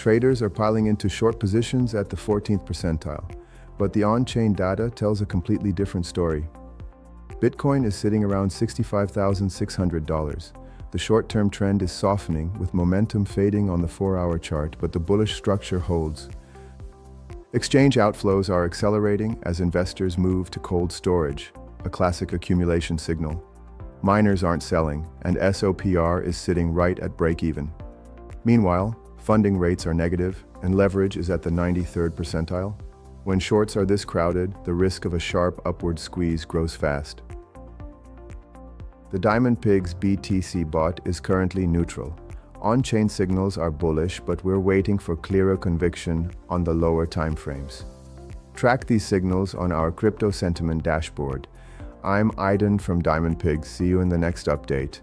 Traders are piling into short positions at the 14th percentile, but the on-chain data tells a completely different story. Bitcoin is sitting around $65,600. The short-term trend is softening, with momentum fading on the 4-hour chart, but the bullish structure holds. Exchange outflows are accelerating as investors move to cold storage, a classic accumulation signal. Miners aren't selling, and SOPR is sitting right at break-even. Meanwhile, funding rates are negative, and leverage is at the 93rd percentile. When shorts are this crowded, the risk of a sharp upward squeeze grows fast. The Diamond Pigs BTC bot is currently neutral. On-chain signals are bullish, but we're waiting for clearer conviction on the lower timeframes. Track these signals on our crypto sentiment dashboard. I'm Aidan from Diamond Pigs. See you in the next update.